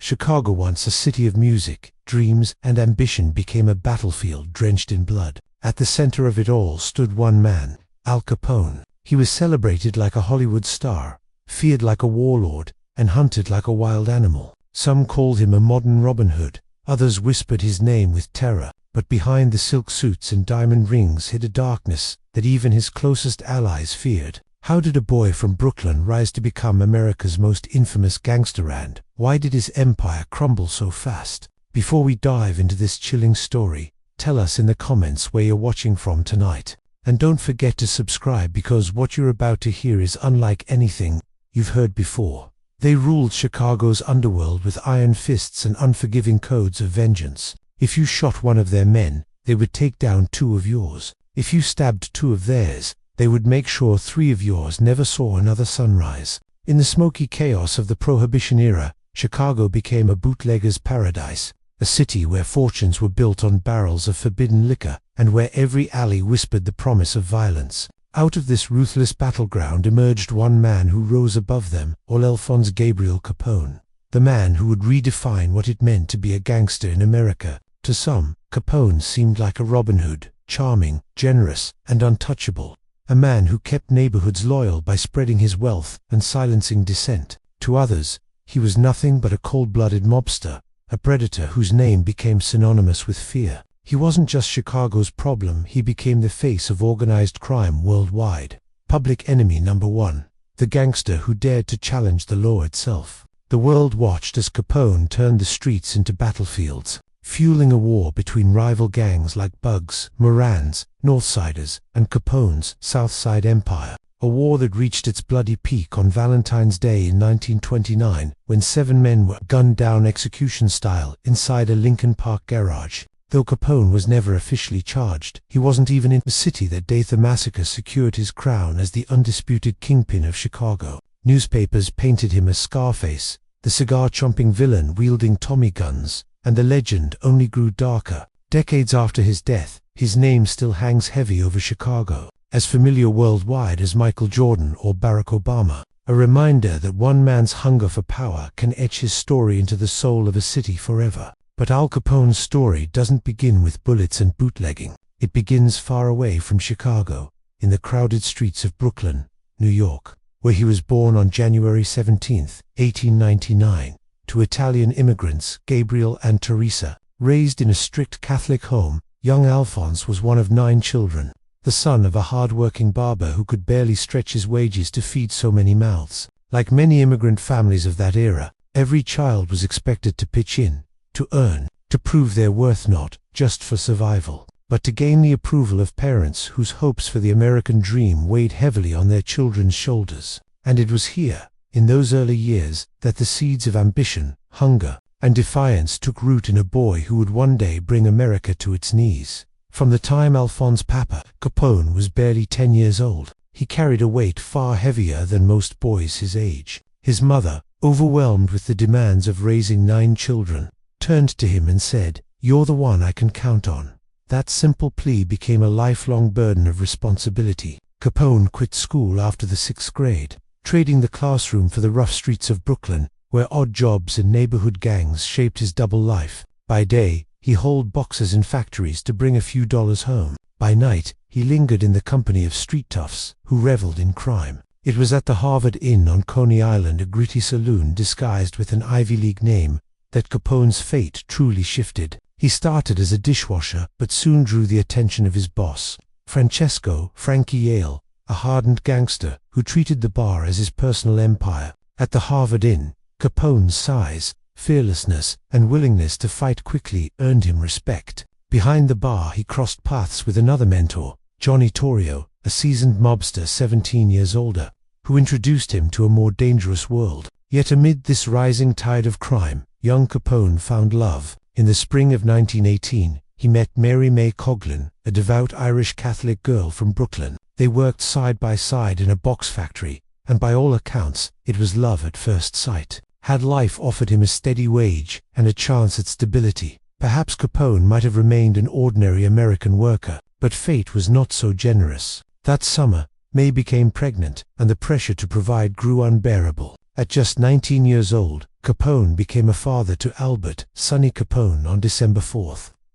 Chicago, once a city of music, dreams, and ambition, became a battlefield drenched in blood. At the center of it all stood one man, Al Capone. He was celebrated like a Hollywood star, feared like a warlord, and hunted like a wild animal. Some called him a modern Robin Hood, others whispered his name with terror, but behind the silk suits and diamond rings hid a darkness that even his closest allies feared. How did a boy from Brooklyn rise to become America's most infamous gangster, and why did his empire crumble so fast? Before we dive into this chilling story, tell us in the comments where you're watching from tonight. And don't forget to subscribe, because what you're about to hear is unlike anything you've heard before. They ruled Chicago's underworld with iron fists and unforgiving codes of vengeance. If you shot one of their men, they would take down 2 of yours. If you stabbed 2 of theirs, they would make sure 3 of yours never saw another sunrise. In the smoky chaos of the Prohibition era, Chicago became a bootlegger's paradise, a city where fortunes were built on barrels of forbidden liquor, and where every alley whispered the promise of violence. Out of this ruthless battleground emerged one man who rose above them all: Alphonse Gabriel Capone, the man who would redefine what it meant to be a gangster in America. To some, Capone seemed like a Robin Hood, charming, generous, and untouchable. A man who kept neighborhoods loyal by spreading his wealth and silencing dissent. To others, he was nothing but a cold-blooded mobster, a predator whose name became synonymous with fear. He wasn't just Chicago's problem, he became the face of organized crime worldwide. Public enemy number 1. The gangster who dared to challenge the law itself. The world watched as Capone turned the streets into battlefields, fueling a war between rival gangs like Bugs, Morans, Northsiders, and Capone's Southside Empire. A war that reached its bloody peak on Valentine's Day in 1929, when 7 men were gunned down execution-style inside a Lincoln Park garage. Though Capone was never officially charged, he wasn't even in the city that day. The massacre secured his crown as the undisputed kingpin of Chicago. Newspapers painted him as Scarface, the cigar-chomping villain wielding Tommy guns, and the legend only grew darker. Decades after his death, his name still hangs heavy over Chicago, as familiar worldwide as Michael Jordan or Barack Obama. A reminder that one man's hunger for power can etch his story into the soul of a city forever. But Al Capone's story doesn't begin with bullets and bootlegging. It begins far away from Chicago, in the crowded streets of Brooklyn, New York, where he was born on January 17, 1899. To Italian immigrants, Gabriel and Teresa. Raised in a strict Catholic home, young Alphonse was one of 9 children, the son of a hard-working barber who could barely stretch his wages to feed so many mouths. Like many immigrant families of that era, every child was expected to pitch in, to earn, to prove their worth, not just for survival, but to gain the approval of parents whose hopes for the American dream weighed heavily on their children's shoulders. And it was here, in those early years, that the seeds of ambition, hunger, and defiance took root in a boy who would one day bring America to its knees. From the time Alphonse Papa Capone was barely 10 years old, he carried a weight far heavier than most boys his age. His mother, overwhelmed with the demands of raising 9 children, turned to him and said, "You're the one I can count on." That simple plea became a lifelong burden of responsibility. Capone quit school after the 6th grade, trading the classroom for the rough streets of Brooklyn, where odd jobs and neighborhood gangs shaped his double life. By day, he hauled boxes in factories to bring a few dollars home. By night, he lingered in the company of street toughs who reveled in crime. It was at the Harvard Inn on Coney Island, a gritty saloon disguised with an Ivy League name, that Capone's fate truly shifted. He started as a dishwasher, but soon drew the attention of his boss, Francesco "Frankie" Yale, a hardened gangster who treated the bar as his personal empire. At the Harvard Inn, Capone's size, fearlessness, and willingness to fight quickly earned him respect. Behind the bar, he crossed paths with another mentor, Johnny Torrio, a seasoned mobster 17 years older, who introduced him to a more dangerous world. Yet amid this rising tide of crime, young Capone found love. In the spring of 1918, he met Mary May Coughlin, a devout Irish Catholic girl from Brooklyn. They worked side by side in a box factory, and by all accounts, it was love at first sight. Had life offered him a steady wage and a chance at stability, perhaps Capone might have remained an ordinary American worker. But fate was not so generous. That summer, May became pregnant, and the pressure to provide grew unbearable. At just 19 years old, Capone became a father to Albert, Sonny Capone, on December 4,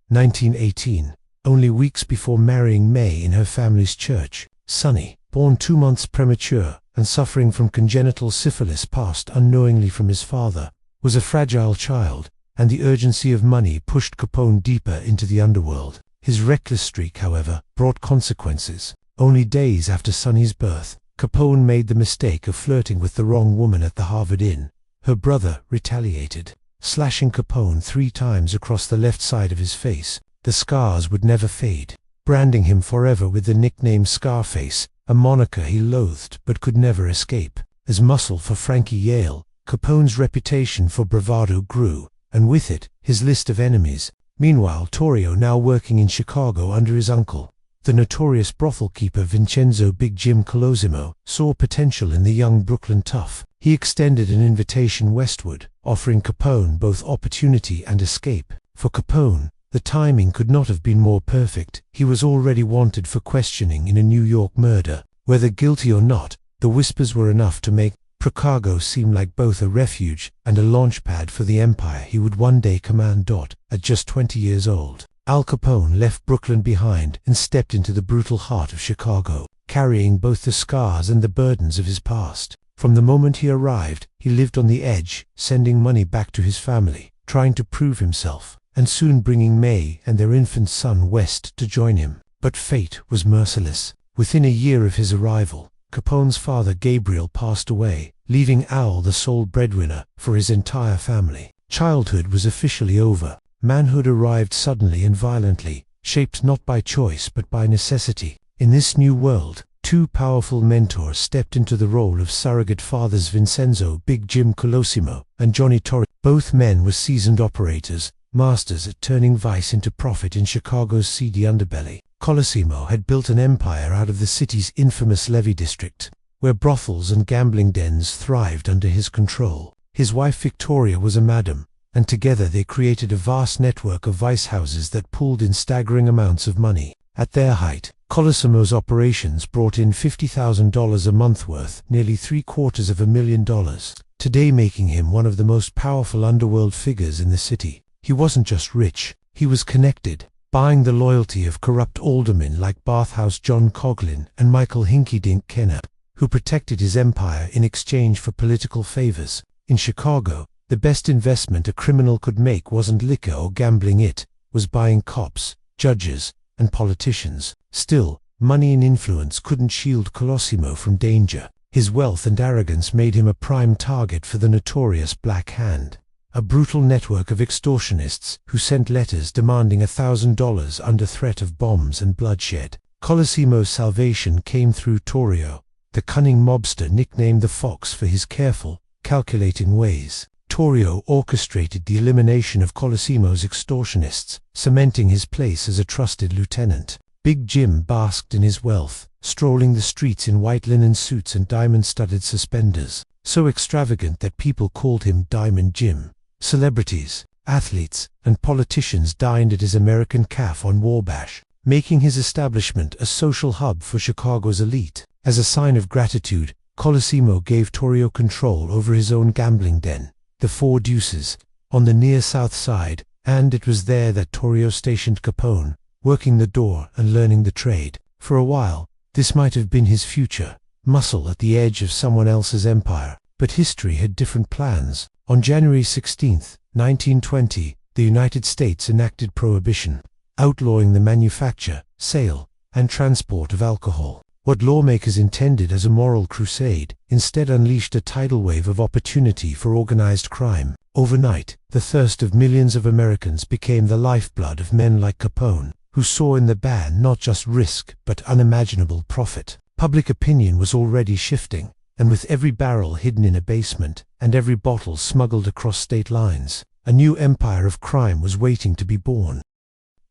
1918, only weeks before marrying May in her family's church. Sonny, born 2 months premature and suffering from congenital syphilis passed unknowingly from his father, was a fragile child, and the urgency of money pushed Capone deeper into the underworld. His reckless streak, however, brought consequences. Only days after Sonny's birth, Capone made the mistake of flirting with the wrong woman at the Harvard Inn. Her brother retaliated, slashing Capone 3 times across the left side of his face. The scars would never fade, branding him forever with the nickname Scarface, a moniker he loathed but could never escape. As muscle for Frankie Yale, Capone's reputation for bravado grew, and with it, his list of enemies. Meanwhile, Torrio, now working in Chicago under his uncle, the notorious brothel keeper Vincenzo Big Jim Colosimo, saw potential in the young Brooklyn tough. He extended an invitation westward, offering Capone both opportunity and escape. For Capone, the timing could not have been more perfect. He was already wanted for questioning in a New York murder. Whether guilty or not, the whispers were enough to make Chicago seem like both a refuge and a launchpad for the empire he would one day command. At just 20 years old, Al Capone left Brooklyn behind and stepped into the brutal heart of Chicago, carrying both the scars and the burdens of his past. From the moment he arrived, he lived on the edge, sending money back to his family, trying to prove himself, and soon bringing May and their infant son west to join him. But fate was merciless. Within a year of his arrival, Capone's father Gabriel passed away, leaving Al the sole breadwinner for his entire family. Childhood was officially over. Manhood arrived suddenly and violently, shaped not by choice but by necessity. In this new world, 2 powerful mentors stepped into the role of surrogate fathers: Vincenzo Big Jim Colosimo and Johnny Torrio. Both men were seasoned operators, masters at turning vice into profit in Chicago's seedy underbelly. Colosimo had built an empire out of the city's infamous Levee District, where brothels and gambling dens thrived under his control. His wife Victoria was a madam, and together they created a vast network of vice houses that pulled in staggering amounts of money. At their height, Colosimo's operations brought in $50,000 a month, worth nearly $750,000, today making him one of the most powerful underworld figures in the city. He wasn't just rich, he was connected, buying the loyalty of corrupt aldermen like Bathhouse John Coughlin and Michael Hinky Dink Kenner, who protected his empire in exchange for political favors. In Chicago, the best investment a criminal could make wasn't liquor or gambling, it was buying cops, judges, and politicians. Still, money and influence couldn't shield Colosimo from danger. His wealth and arrogance made him a prime target for the notorious Black Hand, a brutal network of extortionists who sent letters demanding $1,000 under threat of bombs and bloodshed. Colosimo's salvation came through Torrio, the cunning mobster nicknamed the Fox for his careful, calculating ways. Torrio orchestrated the elimination of Colosimo's extortionists, cementing his place as a trusted lieutenant. Big Jim basked in his wealth, strolling the streets in white linen suits and diamond-studded suspenders, so extravagant that people called him Diamond Jim. Celebrities, athletes, and politicians dined at his American Cafe on Wabash, making his establishment a social hub for Chicago's elite. As a sign of gratitude, Colosimo gave Torrio control over his own gambling den, the Four Deuces, on the near South Side, and it was there that Torrio stationed Capone, working the door and learning the trade. For a while, this might have been his future, muscle at the edge of someone else's empire, but history had different plans. On January 16, 1920, the United States enacted Prohibition, outlawing the manufacture, sale, and transport of alcohol. What lawmakers intended as a moral crusade instead unleashed a tidal wave of opportunity for organized crime. Overnight, the thirst of millions of Americans became the lifeblood of men like Capone, who saw in the ban not just risk but unimaginable profit. Public opinion was already shifting, and with every barrel hidden in a basement and every bottle smuggled across state lines, a new empire of crime was waiting to be born.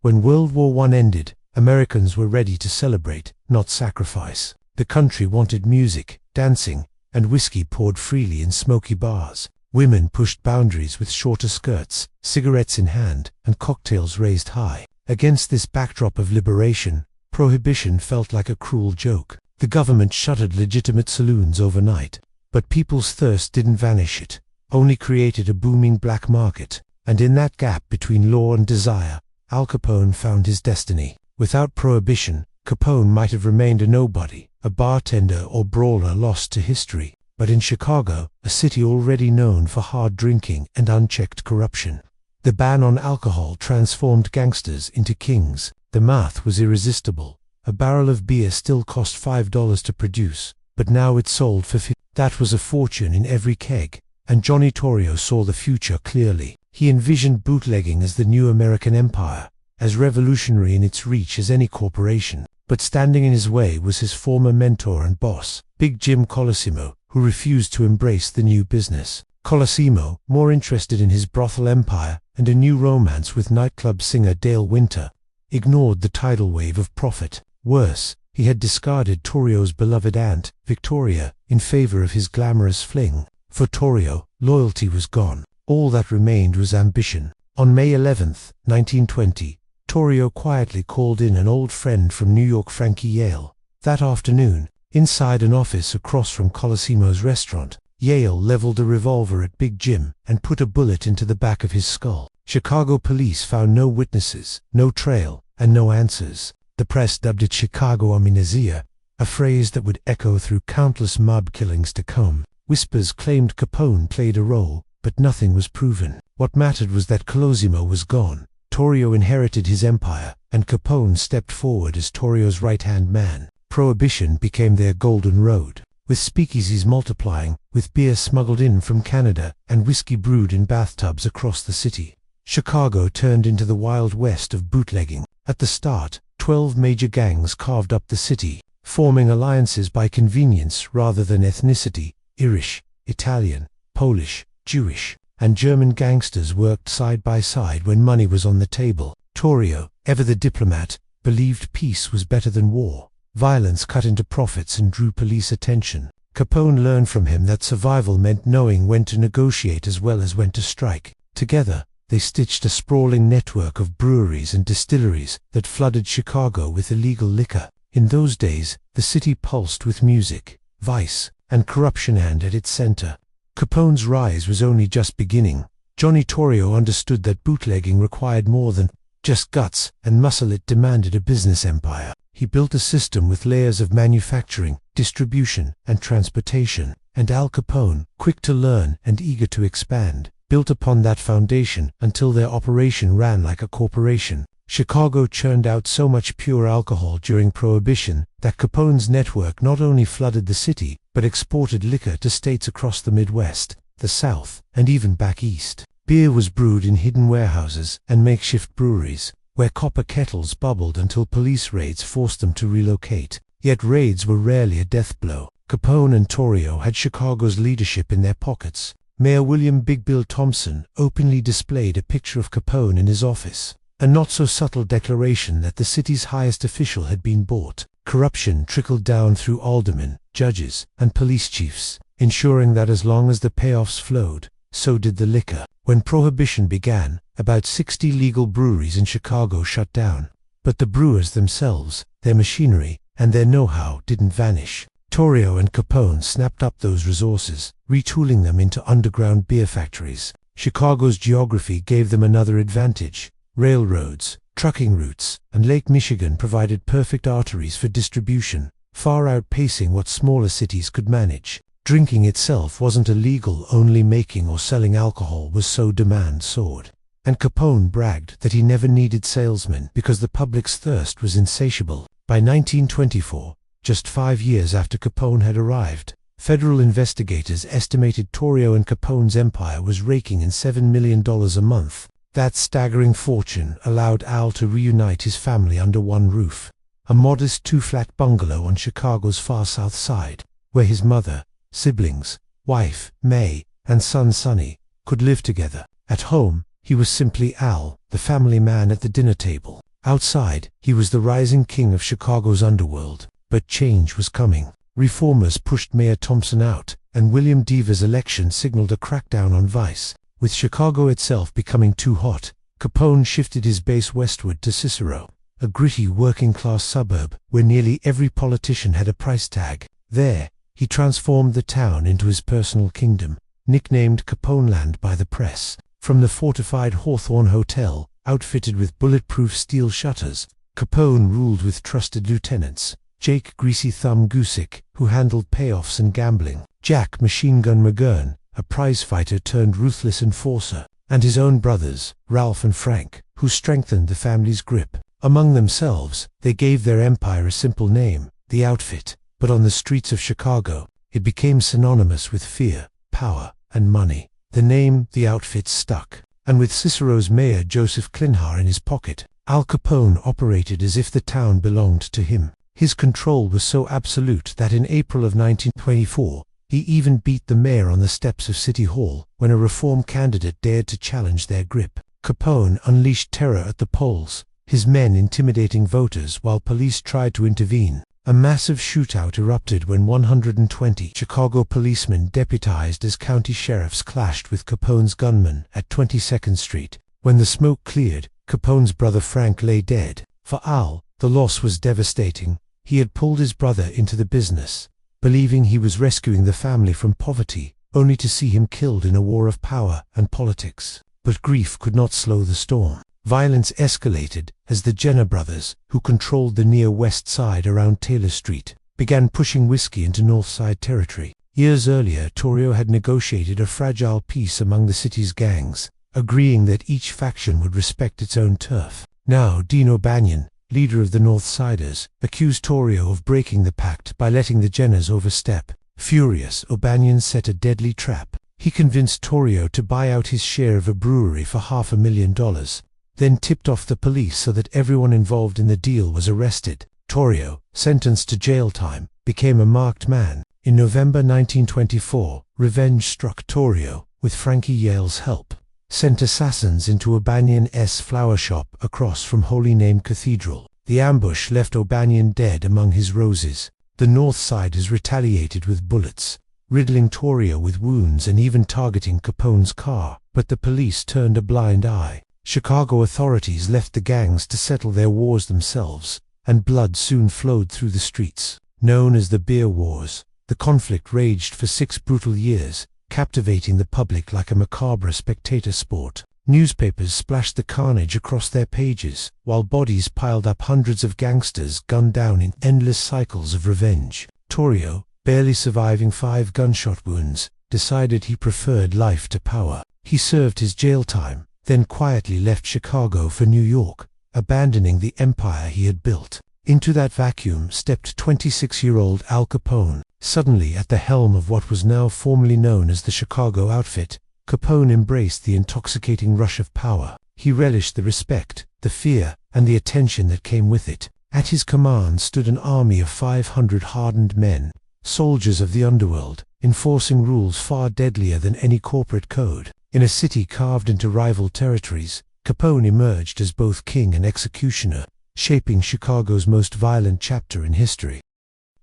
When World War I ended, Americans were ready to celebrate, not sacrifice. The country wanted music, dancing, and whiskey poured freely in smoky bars. Women pushed boundaries with shorter skirts, cigarettes in hand, and cocktails raised high. Against this backdrop of liberation, Prohibition felt like a cruel joke. The government shuttered legitimate saloons overnight, But people's thirst didn't vanish, it only created a booming black market. And in that gap between law and desire, Al Capone found his destiny. Without Prohibition, Capone might have remained a nobody, a bartender or brawler lost to history. But in Chicago, a city already known for hard drinking and unchecked corruption, the ban on alcohol transformed gangsters into kings. The math was irresistible. A barrel of beer still cost $5 to produce, but now it sold for $50. That was a fortune in every keg, and Johnny Torrio saw the future clearly. He envisioned bootlegging as the new American empire, as revolutionary in its reach as any corporation. But standing in his way was his former mentor and boss, Big Jim Colosimo, who refused to embrace the new business. Colosimo, more interested in his brothel empire and a new romance with nightclub singer Dale Winter, ignored the tidal wave of profit. Worse, he had discarded Torrio's beloved aunt, Victoria, in favor of his glamorous fling. For Torrio, loyalty was gone. All that remained was ambition. On May 11, 1920, Torrio quietly called in an old friend from New York, Frankie Yale. That afternoon, inside an office across from Colosimo's restaurant, Yale leveled a revolver at Big Jim and put a bullet into the back of his skull. Chicago police found no witnesses, no trail, and no answers. The press dubbed it Chicago amnesia, a phrase that would echo through countless mob killings to come. Whispers claimed Capone played a role, but nothing was proven. What mattered was that Colosimo was gone. Torrio inherited his empire, and Capone stepped forward as Torrio's right-hand man. Prohibition became their golden road, with speakeasies multiplying, with beer smuggled in from Canada, and whiskey brewed in bathtubs across the city. Chicago turned into the Wild West of bootlegging. At the start, 12 major gangs carved up the city, forming alliances by convenience rather than ethnicity. Irish, Italian, Polish, Jewish, and German gangsters worked side by side when money was on the table. Torrio, ever the diplomat, believed peace was better than war. Violence cut into profits and drew police attention. Capone learned from him that survival meant knowing when to negotiate as well as when to strike. Together, they stitched a sprawling network of breweries and distilleries that flooded Chicago with illegal liquor. In those days, the city pulsed with music, vice, and corruption, and at its center, Capone's rise was only just beginning. Johnny Torrio understood that bootlegging required more than just guts and muscle. It demanded a business empire. He built a system with layers of manufacturing, distribution, and transportation, and Al Capone, quick to learn and eager to expand, built upon that foundation until their operation ran like a corporation. Chicago churned out so much pure alcohol during Prohibition that Capone's network not only flooded the city, but exported liquor to states across the Midwest, the South, and even back east. Beer was brewed in hidden warehouses and makeshift breweries, where copper kettles bubbled until police raids forced them to relocate. Yet raids were rarely a death blow. Capone and Torrio had Chicago's leadership in their pockets. Mayor William Big Bill Thompson openly displayed a picture of Capone in his office, a not-so-subtle declaration that the city's highest official had been bought. Corruption trickled down through aldermen, judges, and police chiefs, ensuring that as long as the payoffs flowed, so did the liquor. When Prohibition began, about 60 legal breweries in Chicago shut down. But the brewers themselves, their machinery, and their know-how didn't vanish. Torrio and Capone snapped up those resources, retooling them into underground beer factories. Chicago's geography gave them another advantage. Railroads, trucking routes, and Lake Michigan provided perfect arteries for distribution, far outpacing what smaller cities could manage. Drinking itself wasn't illegal, only making or selling alcohol was, so demand soared. And Capone bragged that he never needed salesmen because the public's thirst was insatiable. By 1924, just 5 years after Capone had arrived, federal investigators estimated Torrio and Capone's empire was raking in $7 million a month. That staggering fortune allowed Al to reunite his family under one roof, a modest 2-flat bungalow on Chicago's far south side, where his mother, siblings, wife, May, and son Sonny could live together. At home, he was simply Al, the family man at the dinner table. Outside, he was the rising king of Chicago's underworld. But change was coming. Reformers pushed Mayor Thompson out, and William Deaver's election signaled a crackdown on vice. With Chicago itself becoming too hot, Capone shifted his base westward to Cicero, a gritty working-class suburb where nearly every politician had a price tag. There, he transformed the town into his personal kingdom, nicknamed Caponeland by the press. From the fortified Hawthorne Hotel, outfitted with bulletproof steel shutters, Capone ruled with trusted lieutenants: Jake Greasy Thumb Gusick, who handled payoffs and gambling; Jack Machine Gun McGurn, a prizefighter turned ruthless enforcer; and his own brothers, Ralph and Frank, who strengthened the family's grip. Among themselves, they gave their empire a simple name, the Outfit, but on the streets of Chicago, it became synonymous with fear, power, and money. The name, the Outfit, stuck, and with Cicero's mayor Joseph Clinhar in his pocket, Al Capone operated as if the town belonged to him. His control was so absolute that in April of 1924, he even beat the mayor on the steps of City Hall when a reform candidate dared to challenge their grip. Capone unleashed terror at the polls, his men intimidating voters while police tried to intervene. A massive shootout erupted when 120 Chicago policemen deputized as county sheriffs clashed with Capone's gunmen at 22nd Street. When the smoke cleared, Capone's brother Frank lay dead. For Al, the loss was devastating. He had pulled his brother into the business, believing he was rescuing the family from poverty, only to see him killed in a war of power and politics. But grief could not slow the storm. Violence escalated as the Jenner brothers, who controlled the near west side around Taylor Street, began pushing whiskey into North Side territory. Years earlier, Torrio had negotiated a fragile peace among the city's gangs, agreeing that each faction would respect its own turf. Now Dean O'Banion, leader of the North Siders, accused Torrio of breaking the pact by letting the Jenners overstep. Furious, O'Banion set a deadly trap. He convinced Torrio to buy out his share of a brewery for $500,000, then tipped off the police so that everyone involved in the deal was arrested. Torrio, sentenced to jail time, became a marked man. In November 1924, revenge struck Torrio, with Frankie Yale's help, sent assassins into O'Banion's flower shop across from Holy Name Cathedral. The ambush left O'Banion dead among his roses. The North Siders retaliated with bullets, riddling Torrio with wounds and even targeting Capone's car, but the police turned a blind eye. Chicago authorities left the gangs to settle their wars themselves, and blood soon flowed through the streets. Known as the Beer Wars, the conflict raged for 6 brutal years, captivating the public like a macabre spectator sport. Newspapers splashed the carnage across their pages, while bodies piled up hundreds of gangsters gunned down in endless cycles of revenge. Torrio, barely surviving 5 gunshot wounds, decided he preferred life to power. He served his jail time, then quietly left Chicago for New York, abandoning the empire he had built. Into that vacuum stepped 26-year-old Al Capone. Suddenly at the helm of what was now formally known as the Chicago Outfit, Capone embraced the intoxicating rush of power. He relished the respect, the fear, and the attention that came with it. At his command stood an army of 500 hardened men, soldiers of the underworld, enforcing rules far deadlier than any corporate code. In a city carved into rival territories, Capone emerged as both king and executioner, shaping Chicago's most violent chapter in history.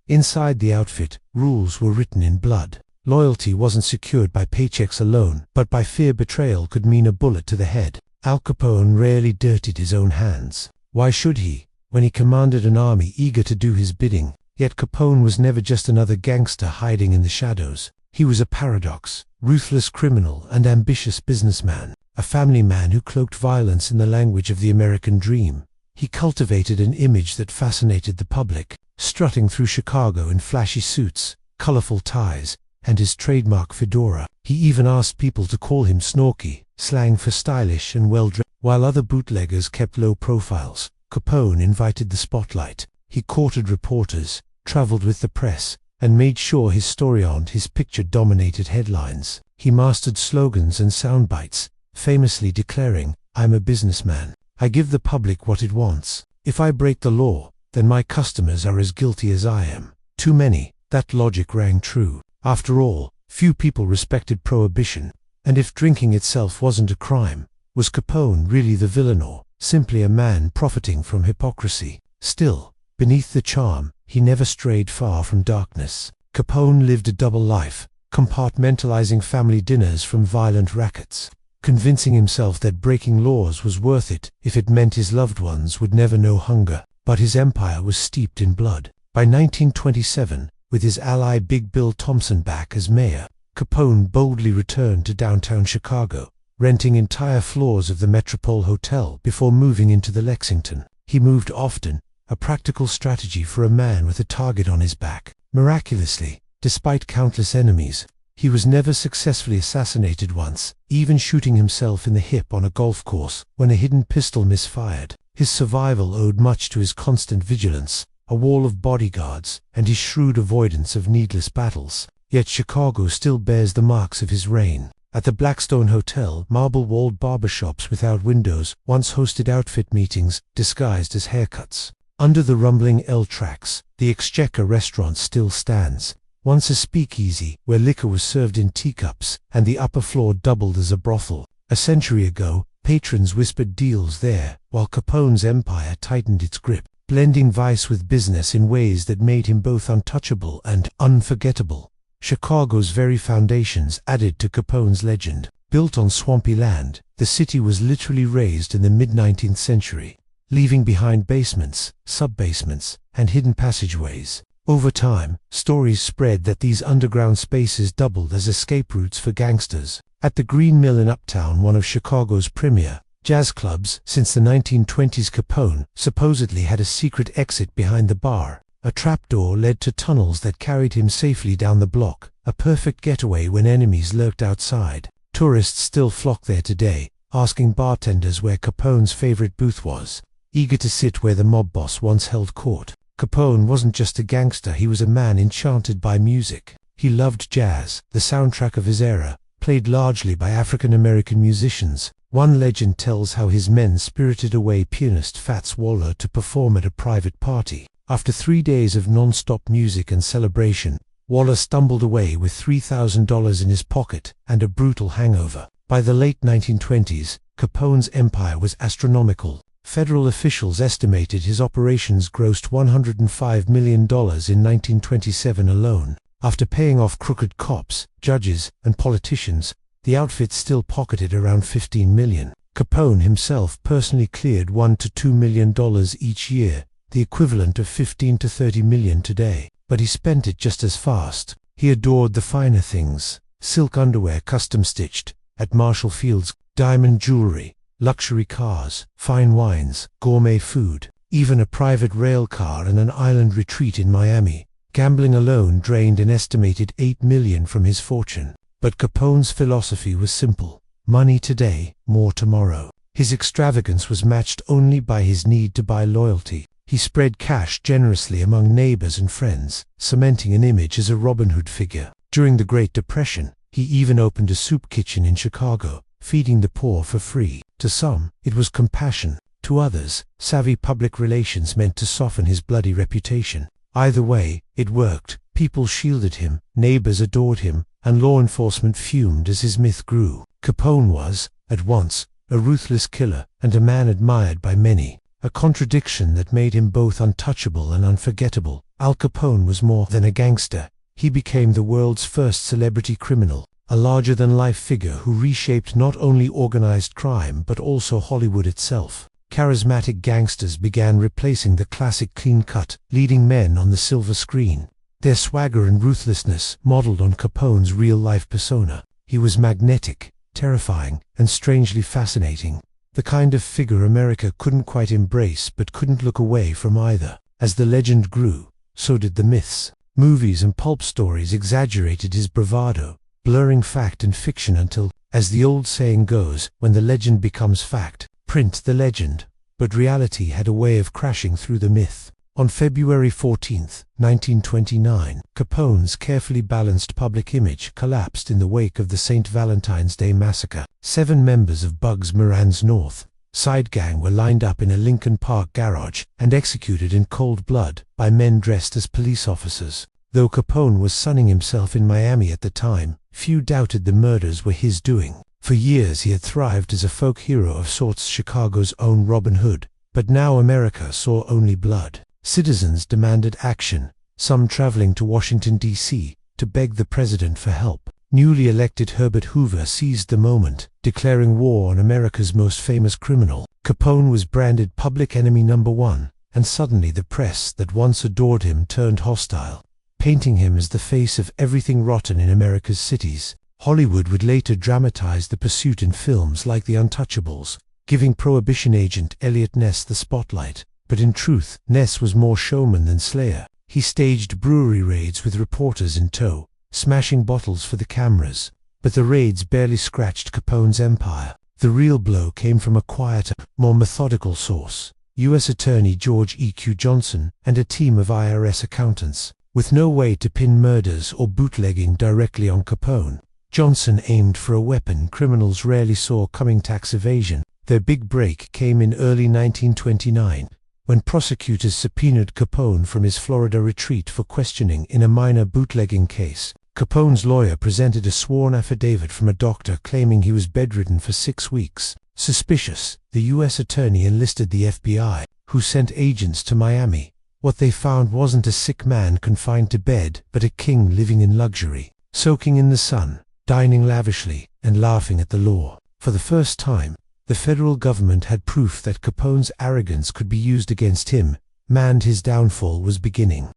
Inside the outfit, rules were written in blood. Loyalty wasn't secured by paychecks alone, but by fear betrayal could mean a bullet to the head. Al Capone rarely dirtied his own hands. Why should he, when he commanded an army eager to do his bidding? Yet Capone was never just another gangster hiding in the shadows. He was a paradox, ruthless criminal and ambitious businessman, a family man who cloaked violence in the language of the American dream. He cultivated an image that fascinated the public, strutting through Chicago in flashy suits, colorful ties, and his trademark fedora. He even asked people to call him Snorky, slang for stylish and well-dressed. While other bootleggers kept low profiles, Capone invited the spotlight. He courted reporters, traveled with the press, and made sure his story and his picture dominated headlines. He mastered slogans and sound bites, famously declaring, "I'm a businessman. I give the public what it wants. If I break the law, then my customers are as guilty as I am." Too many, that logic rang true. After all, few people respected Prohibition, and if drinking itself wasn't a crime, was Capone really the villain or simply a man profiting from hypocrisy? Still, beneath the charm, he never strayed far from darkness. Capone lived a double life, compartmentalizing family dinners from violent rackets, convincing himself that breaking laws was worth it if it meant his loved ones would never know hunger. But his empire was steeped in blood. By 1927, with his ally Big Bill Thompson back as mayor, Capone boldly returned to downtown Chicago, renting entire floors of the Metropole Hotel before moving into the Lexington. He moved often, a practical strategy for a man with a target on his back. Miraculously, despite countless enemies, he was never successfully assassinated once, even shooting himself in the hip on a golf course when a hidden pistol misfired. His survival owed much to his constant vigilance, a wall of bodyguards, and his shrewd avoidance of needless battles. Yet Chicago still bears the marks of his reign. At the Blackstone Hotel, marble-walled barbershops without windows once hosted outfit meetings disguised as haircuts. Under the rumbling L tracks, the Exchequer restaurant still stands, once a speakeasy where liquor was served in teacups and the upper floor doubled as a brothel. A century ago, patrons whispered deals there, while Capone's empire tightened its grip, blending vice with business in ways that made him both untouchable and unforgettable. Chicago's very foundations added to Capone's legend. Built on swampy land, the city was literally raised in the mid-19th century, leaving behind basements, sub-basements, and hidden passageways. Over time, stories spread that these underground spaces doubled as escape routes for gangsters. At the Green Mill in Uptown, one of Chicago's premier jazz clubs since the 1920s, Capone supposedly had a secret exit behind the bar. A trapdoor led to tunnels that carried him safely down the block, a perfect getaway when enemies lurked outside. Tourists still flock there today, asking bartenders where Capone's favorite booth was, eager to sit where the mob boss once held court. Capone wasn't just a gangster, he was a man enchanted by music. He loved jazz, the soundtrack of his era, played largely by African-American musicians. One legend tells how his men spirited away pianist Fats Waller to perform at a private party. After 3 days of non-stop music and celebration, Waller stumbled away with $3,000 in his pocket and a brutal hangover. By the late 1920s, Capone's empire was astronomical. Federal officials estimated his operations grossed $105 million in 1927 alone. After paying off crooked cops, judges, and politicians, the outfit still pocketed around $15 million. Capone himself personally cleared $1 to $2 million each year, the equivalent of 15 to 30 million today. But he spent it just as fast. He adored the finer things: silk underwear custom-stitched at Marshall Field's, diamond jewelry, luxury cars, fine wines, gourmet food, even a private rail car and an island retreat in Miami. Gambling alone drained an estimated $8 million from his fortune. But Capone's philosophy was simple: money today, more tomorrow. His extravagance was matched only by his need to buy loyalty. He spread cash generously among neighbors and friends, cementing an image as a Robin Hood figure. During the Great Depression, he even opened a soup kitchen in Chicago, feeding the poor for free. To some, it was compassion. To others, savvy public relations meant to soften his bloody reputation. Either way, it worked. People shielded him, neighbors adored him, and law enforcement fumed as his myth grew. Capone was, at once, a ruthless killer and a man admired by many. A contradiction that made him both untouchable and unforgettable. Al Capone was more than a gangster. He became the world's first celebrity criminal, a larger-than-life figure who reshaped not only organized crime but also Hollywood itself. Charismatic gangsters began replacing the classic clean-cut, leading men on the silver screen. Their swagger and ruthlessness modeled on Capone's real-life persona. He was magnetic, terrifying, and strangely fascinating. The kind of figure America couldn't quite embrace but couldn't look away from either. As the legend grew, so did the myths. Movies and pulp stories exaggerated his bravado, blurring fact and fiction until, as the old saying goes, when the legend becomes fact, print the legend. But reality had a way of crashing through the myth. On February 14, 1929, Capone's carefully balanced public image collapsed in the wake of the St. Valentine's Day massacre. 7 members of Bugs Moran's North Side Gang were lined up in a Lincoln Park garage and executed in cold blood by men dressed as police officers. Though Capone was sunning himself in Miami at the time, few doubted the murders were his doing. For years he had thrived as a folk hero of sorts, Chicago's own Robin Hood. But now America saw only blood. Citizens demanded action, some traveling to Washington, D.C., to beg the president for help. Newly elected Herbert Hoover seized the moment, declaring war on America's most famous criminal. Capone was branded public enemy #1, and suddenly the press that once adored him turned hostile. painting him as the face of everything rotten in America's cities. Hollywood would later dramatize the pursuit in films like The Untouchables, giving Prohibition agent Eliot Ness the spotlight. But in truth, Ness was more showman than slayer. He staged brewery raids with reporters in tow, smashing bottles for the cameras. But the raids barely scratched Capone's empire. The real blow came from a quieter, more methodical source: U.S. Attorney George E.Q. Johnson and a team of IRS accountants. With no way to pin murders or bootlegging directly on Capone, Johnson aimed for a weapon criminals rarely saw coming: tax evasion. Their big break came in early 1929, when prosecutors subpoenaed Capone from his Florida retreat for questioning in a minor bootlegging case. Capone's lawyer presented a sworn affidavit from a doctor claiming he was bedridden for 6 weeks. Suspicious, the U.S. attorney enlisted the FBI, who sent agents to Miami. What they found wasn't a sick man confined to bed, but a king living in luxury, soaking in the sun, dining lavishly, and laughing at the law. For the first time, the federal government had proof that Capone's arrogance could be used against him, and his downfall was beginning.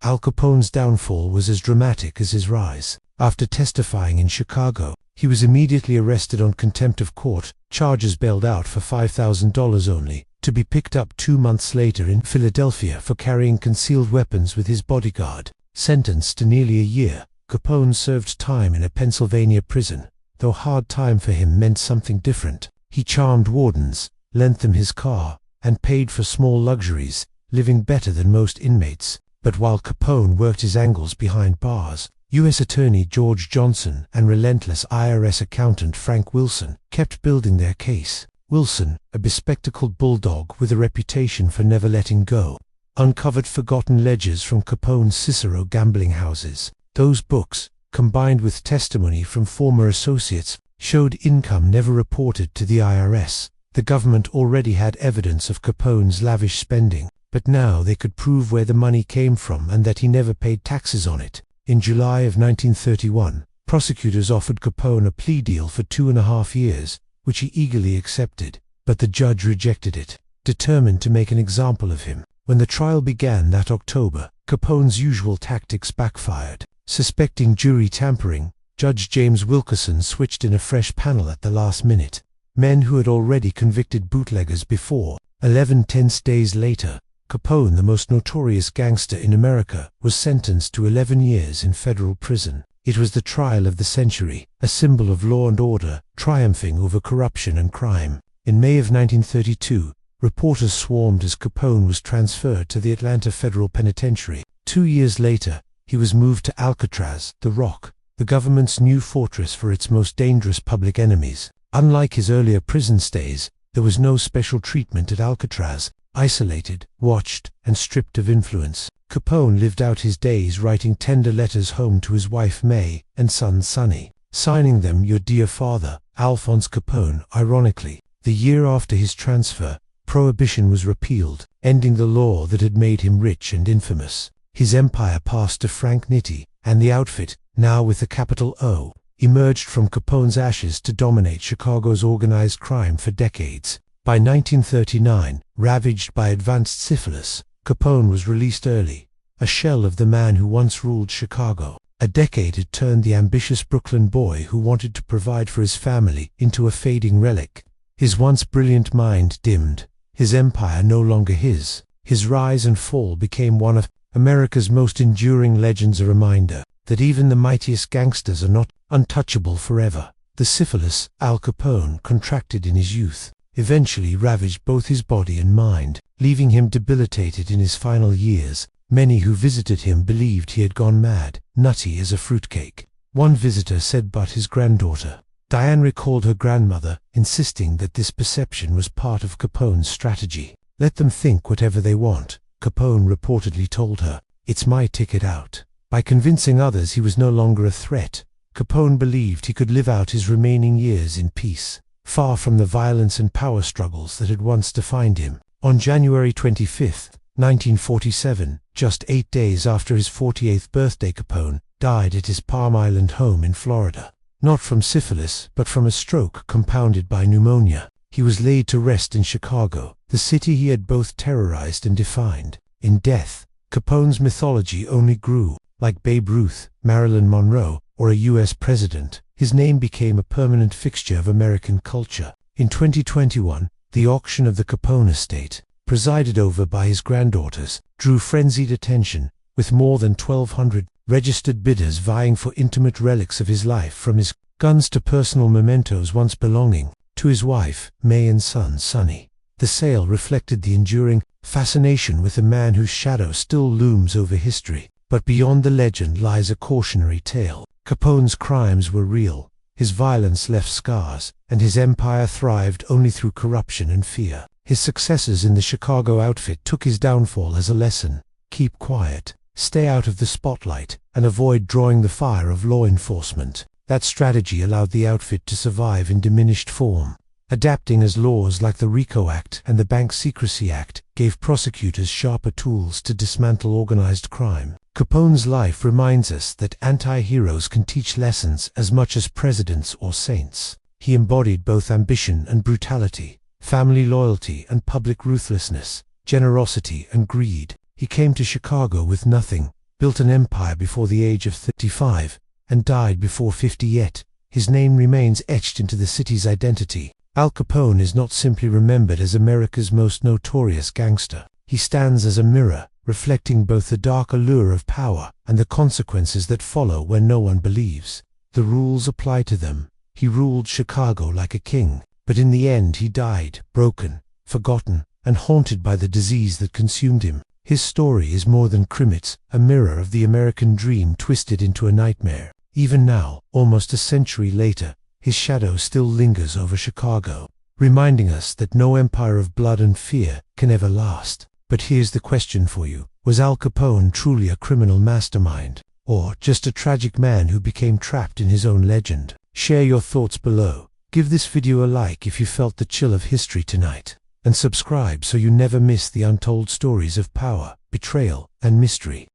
Al Capone's downfall was as dramatic as his rise. After testifying in Chicago, he was immediately arrested on contempt of court, charges bailed out for $5,000 only, to be picked up 2 months later in Philadelphia for carrying concealed weapons with his bodyguard. Sentenced to nearly a year, Capone served time in a Pennsylvania prison, though hard time for him meant something different. He charmed wardens, lent them his car, and paid for small luxuries, living better than most inmates. But while Capone worked his angles behind bars, U.S. Attorney George Johnson and relentless IRS accountant Frank Wilson kept building their case. Wilson, a bespectacled bulldog with a reputation for never letting go, uncovered forgotten ledgers from Capone's Cicero gambling houses. Those books, combined with testimony from former associates, showed income never reported to the IRS. The government already had evidence of Capone's lavish spending, but now they could prove where the money came from and that he never paid taxes on it. In July of 1931, prosecutors offered Capone a plea deal for 2.5 years, which he eagerly accepted, but the judge rejected it, determined to make an example of him. When the trial began that October, Capone's usual tactics backfired. Suspecting jury tampering, Judge James Wilkerson switched in a fresh panel at the last minute. Men who had already convicted bootleggers before. 11 tense days later, Capone, the most notorious gangster in America, was sentenced to 11 years in federal prison. It was the trial of the century, a symbol of law and order, triumphing over corruption and crime. In May of 1932, reporters swarmed as Capone was transferred to the Atlanta Federal Penitentiary. 2 years later, he was moved to Alcatraz, the Rock, the government's new fortress for its most dangerous public enemies. Unlike his earlier prison stays, there was no special treatment at Alcatraz. Isolated, watched, and stripped of influence, Capone lived out his days writing tender letters home to his wife May and son Sonny, signing them "Your dear father, Alphonse Capone." Ironically, the year after his transfer, Prohibition was repealed, ending the law that had made him rich and infamous. His empire passed to Frank Nitti, and the outfit, now with a capital O, emerged from Capone's ashes to dominate Chicago's organized crime for decades. By 1939, ravaged by advanced syphilis, Capone was released early, a shell of the man who once ruled Chicago. A decade had turned the ambitious Brooklyn boy who wanted to provide for his family into a fading relic. His once brilliant mind dimmed, his empire no longer his. His rise and fall became one of America's most enduring legends, a reminder that even the mightiest gangsters are not untouchable forever. The syphilis Al Capone contracted in his youth eventually ravaged both his body and mind, leaving him debilitated in his final years. Many who visited him believed he had gone mad, nutty as a fruitcake. One visitor said but his granddaughter. Diane recalled her grandmother, insisting that this perception was part of Capone's strategy. "Let them think whatever they want," Capone reportedly told her. "It's my ticket out." By convincing others he was no longer a threat, Capone believed he could live out his remaining years in peace, far from the violence and power struggles that had once defined him. On January 25, 1947, just 8 days after his 48th birthday, Capone died at his Palm Island home in Florida. Not from syphilis, but from a stroke compounded by pneumonia. He was laid to rest in Chicago, the city he had both terrorized and defined. In death, Capone's mythology only grew. Like Babe Ruth, Marilyn Monroe, or a U.S. president, his name became a permanent fixture of American culture. In 2021, the auction of the Capone estate, presided over by his granddaughters, drew frenzied attention, with more than 1,200 registered bidders vying for intimate relics of his life, from his guns to personal mementos once belonging to his wife, May, and son, Sonny. The sale reflected the enduring fascination with a man whose shadow still looms over history. But beyond the legend lies a cautionary tale. Capone's crimes were real, his violence left scars, and his empire thrived only through corruption and fear. His successors in the Chicago outfit took his downfall as a lesson. Keep quiet, stay out of the spotlight, and avoid drawing the fire of law enforcement. That strategy allowed the outfit to survive in diminished form, adapting as laws like the RICO Act and the Bank Secrecy Act gave prosecutors sharper tools to dismantle organized crime. Capone's life reminds us that anti-heroes can teach lessons as much as presidents or saints. He embodied both ambition and brutality, family loyalty and public ruthlessness, generosity and greed. He came to Chicago with nothing, built an empire before the age of 35, and died before 50 yet. His name remains etched into the city's identity. Al Capone is not simply remembered as America's most notorious gangster. He stands as a mirror, reflecting both the dark allure of power and the consequences that follow when no one believes. The rules apply to them. He ruled Chicago like a king, but in the end he died, broken, forgotten, and haunted by the disease that consumed him. His story is more than criminals, a mirror of the American dream twisted into a nightmare. Even now, almost a century later, his shadow still lingers over Chicago, reminding us that no empire of blood and fear can ever last. But here's the question for you. Was Al Capone truly a criminal mastermind, or just a tragic man who became trapped in his own legend? Share your thoughts below. Give this video a like if you felt the chill of history tonight, and subscribe so you never miss the untold stories of power, betrayal, and mystery.